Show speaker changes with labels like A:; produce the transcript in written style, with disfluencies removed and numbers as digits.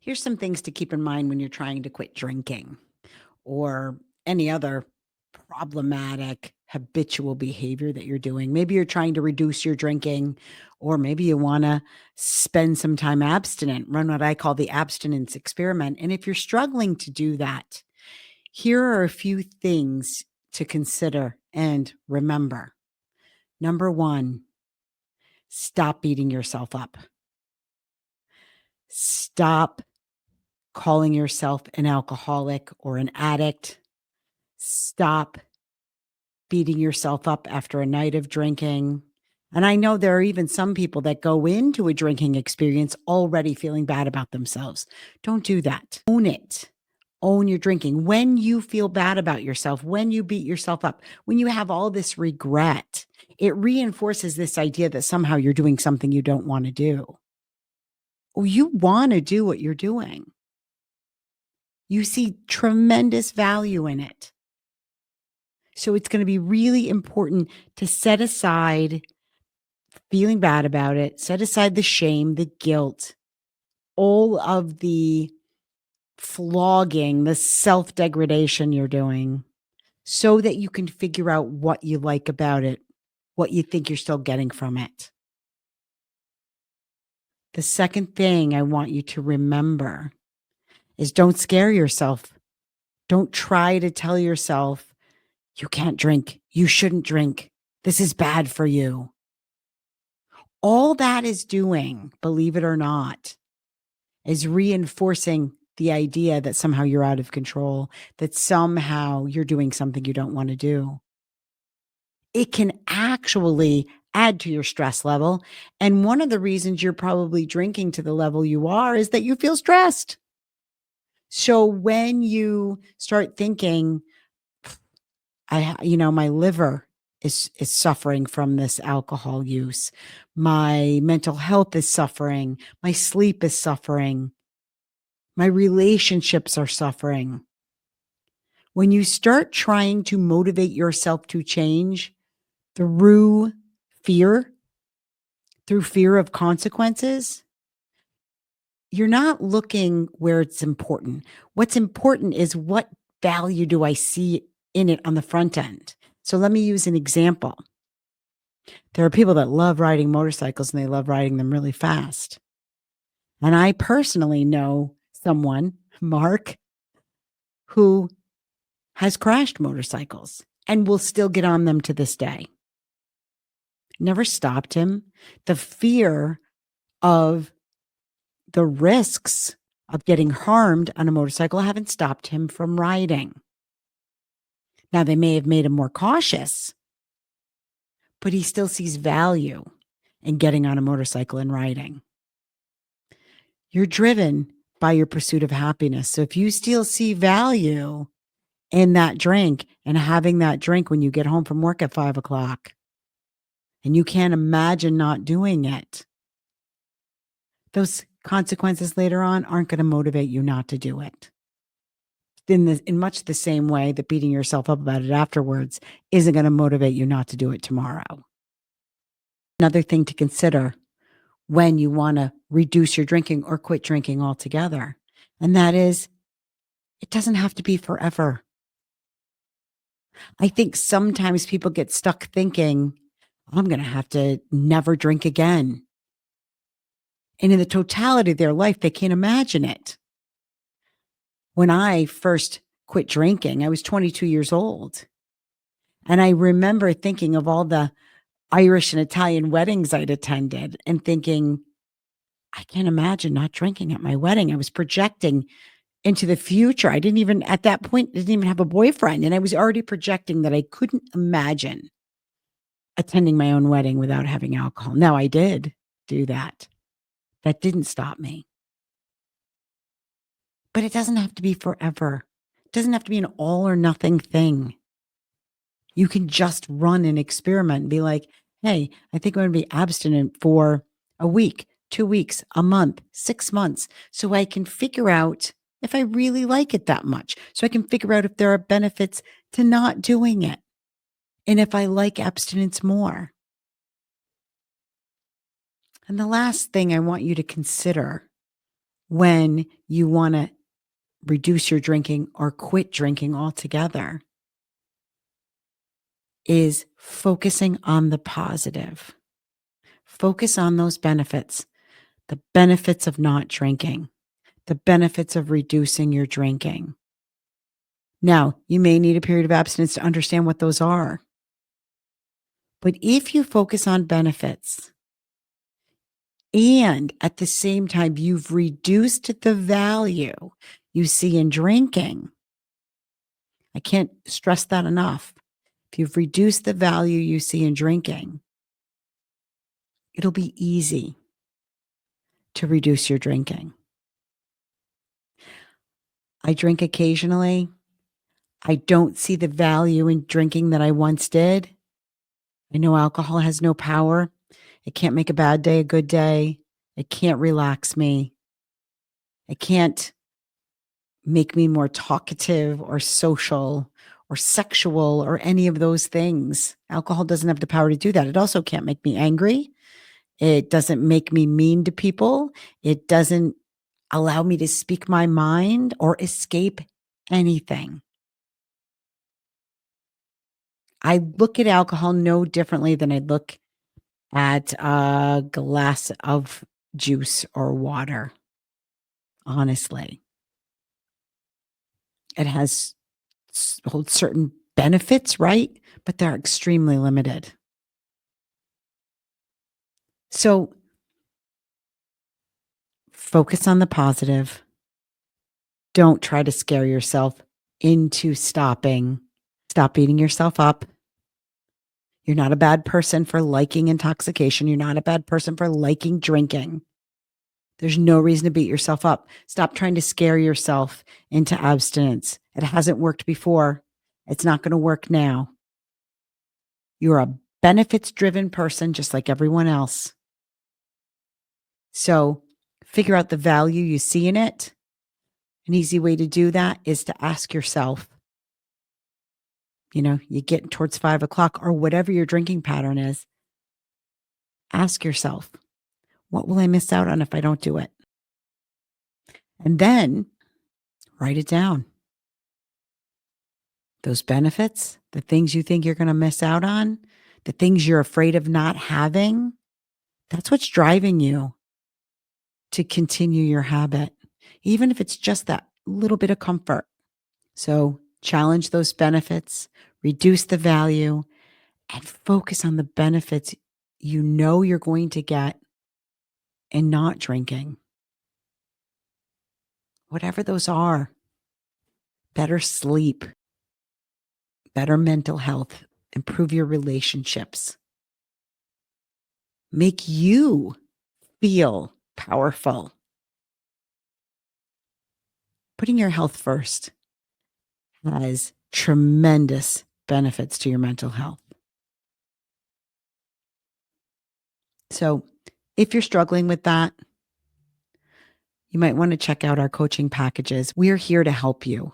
A: Here's some things to keep in mind when you're trying to quit drinking or any other problematic habitual behavior that you're doing. Maybe you're trying to reduce your drinking, or maybe you want to spend some time abstinent, run what I call the abstinence experiment. And if you're struggling to do that, here are a few things to consider and remember. Number one, stop beating yourself up. Stop calling yourself an alcoholic or an addict. Stop beating yourself up after a night of drinking. And I know there are even some people that go into a drinking experience already feeling bad about themselves. Don't do that. Own it. Own your drinking. When you feel bad about yourself, when you beat yourself up, when you have all this regret, it reinforces this idea that somehow you're doing something you don't want to do. Oh, you want to do what you're doing. You see tremendous value in it. So it's going to be really important to set aside feeling bad about it, set aside the shame, the guilt, all of the flogging, the self-degradation you're doing, so that you can figure out what you like about it, what you think you're still getting from it. The second thing I want you to remember is don't scare yourself. Don't try to tell yourself, you can't drink. You shouldn't drink. This is bad for you. All that is doing, believe it or not, is reinforcing the idea that somehow you're out of control, that somehow you're doing something you don't want to do. It can actually add to your stress level. And one of the reasons you're probably drinking to the level you are is that you feel stressed. So when you start thinking, my liver is suffering from this alcohol use. My mental health is suffering. My sleep is suffering. My relationships are suffering. When you start trying to motivate yourself to change through fear, through fear of consequences, you're not looking where it's important. What's important is, what value do I see in it on the front end? So let me use an example. There are people that love riding motorcycles and they love riding them really fast. And I personally know someone, Mark, who has crashed motorcycles and will still get on them to this day. Never stopped him. The fear of the risks of getting harmed on a motorcycle haven't stopped him from riding. Now, they may have made him more cautious, but he still sees value in getting on a motorcycle and riding. You're driven by your pursuit of happiness. So if you still see value in that drink and having that drink when you get home from work at 5 o'clock, and you can't imagine not doing it, those consequences later on aren't going to motivate you not to do it. In much the same way that beating yourself up about it afterwards isn't going to motivate you not to do it tomorrow. Another thing to consider when you want to reduce your drinking or quit drinking altogether, and that is, it doesn't have to be forever. I think sometimes people get stuck thinking, I'm going to have to never drink again. And in the totality of their life, they can't imagine it. When I first quit drinking, I was 22 years old. And I remember thinking of all the Irish and Italian weddings I'd attended and thinking, I can't imagine not drinking at my wedding. I was projecting into the future. I didn't even, at that point, didn't even have a boyfriend. And I was already projecting that I couldn't imagine attending my own wedding without having alcohol. Now, I did do that. That didn't stop me. But it doesn't have to be forever. It doesn't have to be an all or nothing thing. You can just run an experiment and be like, hey, I think I'm going to be abstinent for a week, 2 weeks, a month, 6 months, so I can figure out if I really like it that much. So I can figure out if there are benefits to not doing it, and if I like abstinence more. And the last thing I want you to consider when you want to reduce your drinking or quit drinking altogether is focusing on the positive. Focus on those benefits, the benefits of not drinking, the benefits of reducing your drinking. Now, you may need a period of abstinence to understand what those are. But if you focus on benefits and at the same time you've reduced the value you see in drinking, I can't stress that enough. If you've reduced the value you see in drinking, it'll be easy to reduce your drinking. I drink occasionally. I don't see the value in drinking that I once did. I know alcohol has no power. It can't make a bad day a good day. It can't relax me. It can't make me more talkative or social or sexual or any of those things. Alcohol doesn't have the power to do that. It also can't make me angry. It doesn't make me mean to people. It doesn't allow me to speak my mind or escape anything. I look at alcohol no differently than I look at a glass of juice or water, honestly. It holds certain benefits, right? But they're extremely limited. So focus on the positive. Don't try to scare yourself into stopping. Stop beating yourself up. You're not a bad person for liking intoxication. You're not a bad person for liking drinking. There's no reason to beat yourself up. Stop trying to scare yourself into abstinence. It hasn't worked before. It's not going to work now. You're a benefits driven person, just like everyone else. So figure out the value you see in it. An easy way to do that is to ask yourself, you get towards 5 o'clock or whatever your drinking pattern is. Ask yourself, what will I miss out on if I don't do it? And then write it down. Those benefits, the things you think you're going to miss out on, the things you're afraid of not having, that's what's driving you to continue your habit, even if it's just that little bit of comfort. So challenge those benefits, reduce the value, and focus on the benefits you know you're going to get in not drinking. Whatever those are, better sleep, better mental health, improve your relationships, make you feel powerful. Putting your health first has tremendous benefits to your mental health. So if you're struggling with that, you might want to check out our coaching packages. We're here to help you.